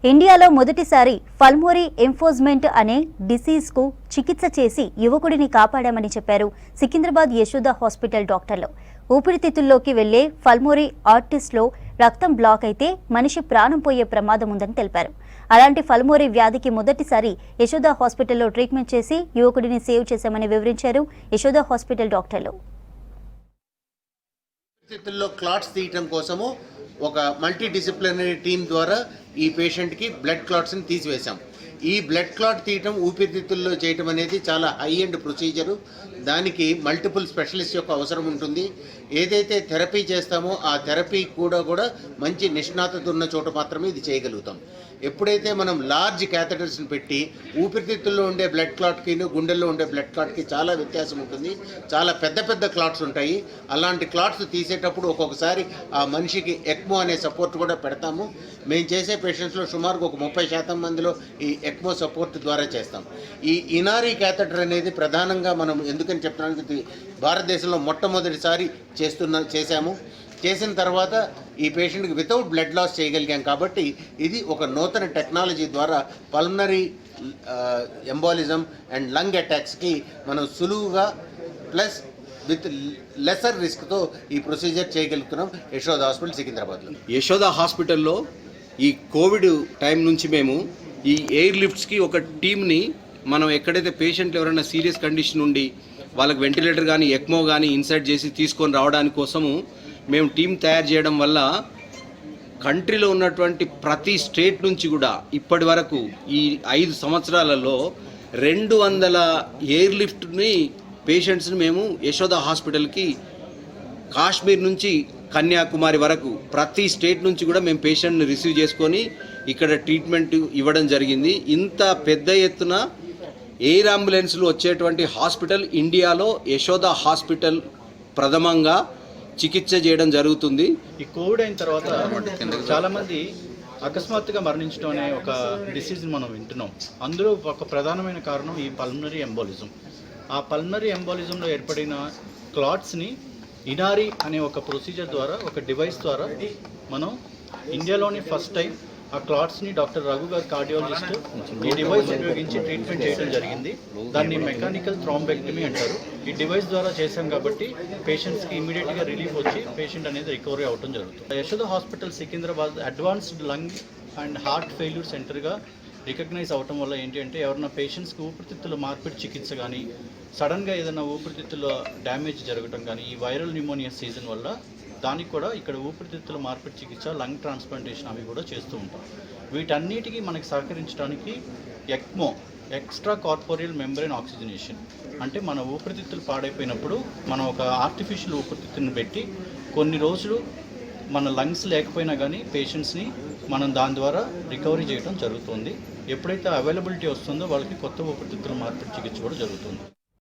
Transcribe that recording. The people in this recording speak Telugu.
ఇండియాలో మొదటిసారి పల్మోరీ ఎంఫోజ్మెంట్ అనే డిసీజ్కు చికిత్స చేసి యువకుడిని కాపాడామని చెప్పారు సికింద్రాబాద్ యశోద హాస్పిటల్ డాక్టర్లు. ఊపిరితిత్తుల్లోకి వెళ్లే పల్మోరీ ఆర్టిస్ట్లో రక్తం బ్లాక్ అయితే మనిషి ప్రాణం పోయే ప్రమాదం ఉందని తెలిపారు. అలాంటి పల్మోరీ వ్యాధికి మొదటిసారి యశోద హాస్పిటల్లో ట్రీట్మెంట్ చేసి యువకుడిని సేవ్ చేశామని వివరించారు యశోద హాస్పిటల్ డాక్టర్లు. ఊపిరితిత్తుల్లో క్లాట్స్ తీయటం కోసము ఒక మల్టీ డిసిప్లినరీ టీం ద్వారా ఈ పేషెంట్కి బ్లడ్ క్లాట్స్ని తీసివేశాం. ఈ బ్లడ్ క్లాట్ తీయటం ఊపిరితిత్తుల్లో చేయటం అనేది చాలా హై ఎండ్ ప్రొసీజరు. దానికి మల్టిపుల్ స్పెషలిస్ట్ యొక్క అవసరం ఉంటుంది. ఏదైతే థెరపీ చేస్తామో ఆ థెరపీ కూడా మంచి నిష్ణాతత ఉన్న చోట మాత్రమే ఇది చేయగలుగుతాం. ఎప్పుడైతే మనం లార్జ్ క్యాథెటర్స్ని పెట్టి ఊపిరితిత్తుల్లో ఉండే బ్లడ్ క్లాట్కి గుండెల్లో ఉండే బ్లడ్ క్లాట్కి చాలా వ్యత్యాసం ఉంటుంది. చాలా పెద్ద క్లాట్స్ ఉంటాయి. అలాంటి క్లాట్స్ తీసేటప్పుడు ఒక్కొక్కసారి ఆ మనిషికి ఎక్మో అనే సపోర్ట్ కూడా పెడతాము. మేము చేసే పేషెంట్స్లో సుమారుగా ఒక 30% మందిలో ఈ ఎక్మో సపోర్ట్ ద్వారా చేస్తాం. ఈ ఇనారీ క్యాథెటర్ అనేది ప్రధానంగా మనం ఎందుకని చెప్తున్నానికి భారతదేశంలో మొట్టమొదటిసారి చేశాము. చేసిన తర్వాత ఈ పేషెంట్కి వితౌట్ బ్లడ్ లాస్ చేయగలిగాం. కాబట్టి ఇది ఒక నూతన టెక్నాలజీ ద్వారా పల్మనరీ ఎంబాలిజం అండ్ లంగ్ అటాక్స్కి మనం సులువుగా ప్లస్ విత్ లెసర్ రిస్క్తో ఈ ప్రొసీజర్ చేయగలుగుతున్నాం యశోద హాస్పిటల్ సికింద్రాబాద్లో. యశోద హాస్పిటల్లో ఈ కోవిడ్ టైం నుంచి మేము ఈ ఎయిర్ లిఫ్ట్స్కి ఒక టీమ్ని మనం ఎక్కడైతే పేషెంట్లు ఎవరైనా సీరియస్ కండిషన్ ఉండి వాళ్ళకి వెంటిలేటర్ కానీ ఎక్మో కానీ ఇన్సర్ట్ చేసి తీసుకొని రావడానికి కోసము మేము టీం తయారు చేయడం వల్ల కంట్రీలో ఉన్నటువంటి ప్రతి స్టేట్ నుంచి కూడా ఇప్పటి వరకు ఈ 5 సంవత్సరాలలో 200 ఎయిర్ లిఫ్ట్ని పేషెంట్స్ని మేము యశోద హాస్పిటల్కి కాశ్మీర్ నుంచి కన్యాకుమారి వరకు ప్రతి స్టేట్ నుంచి కూడా మేము పేషెంట్ని రిసీవ్ చేసుకొని ఇక్కడ ట్రీట్మెంట్ ఇవ్వడం జరిగింది. ఇంత పెద్ద ఎత్తున ఎయిర్ అంబులెన్స్లు వచ్చేటువంటి హాస్పిటల్ ఇండియాలో యశోద హాస్పిటల్ ప్రథమంగా చికిత్స చేయడం జరుగుతుంది. ఈ కోవిడ్ అయిన తర్వాత చాలామంది అకస్మాత్తుగా మరణించడం అనే ఒక డిసీజ్ని మనం వింటున్నాం. అందులో ఒక ప్రధానమైన కారణం ఈ పల్మనరీ ఎంబాలిజం. ఆ పల్మనరీ ఎంబాలిజంలో ఏర్పడిన క్లాట్స్ని ఇనారీ అనే ఒక ప్రొసీజర్ ద్వారా, ఒక డివైస్ ద్వారా మనం ఇండియాలోని ఫస్ట్ టైం ఆ క్లాట్స్ని డాక్టర్ రఘు గారు కార్డియాలజిస్ట్ ఈ డివైస్ ఉపయోగించి ట్రీట్మెంట్ చేయడం జరిగింది. దాన్ని మెకానికల్ థ్రాంబెక్టమీ అంటారు. ఈ డివైస్ ద్వారా చేశాం కాబట్టి పేషెంట్స్కి ఇమీడియట్గా రిలీఫ్ వచ్చి పేషెంట్ అనేది రికవరీ అవడం జరుగుతుంది. Yashoda hospital Secunderabad advanced lung and heart failure సెంటర్గా రికగ్నైజ్ అవటం వల్ల ఏంటి అంటే ఎవరైనా పేషెంట్స్కి ఊపిరితిత్తుల మార్పిడి చికిత్స కానీ, సడన్గా ఏదైనా ఊపిరితిత్తుల డ్యామేజ్ జరగటం కానీ, ఈ వైరల్ న్యూమోనియా సీజన్ వల్ల దానికి కూడా ఇక్కడ ఊపిరితిత్తుల మార్పిడి చికిత్స, లంగ్ ట్రాన్స్ప్లాంటేషన్ అవి కూడా చేస్తూ ఉంటాం. వీటన్నిటికీ మనకి సహకరించడానికి ECMO, extra corporeal membrane oxygenation, అంటే మన ఊపిరితిత్తులు పాడైపోయినప్పుడు మనం ఒక ఆర్టిఫిషియల్ ఊపిరితిత్తుని పెట్టి కొన్ని రోజులు మన లంగ్స్ లేకపోయినా కానీ పేషెంట్స్ని మనం దాని ద్వారా రికవరీ చేయడం జరుగుతుంది. ఎప్పుడైతే అవైలబిలిటీ వస్తుందో వాళ్ళకి కొత్త ఊపిరితిత్తుల మార్పిడి చికిత్స కూడా జరుగుతుంది.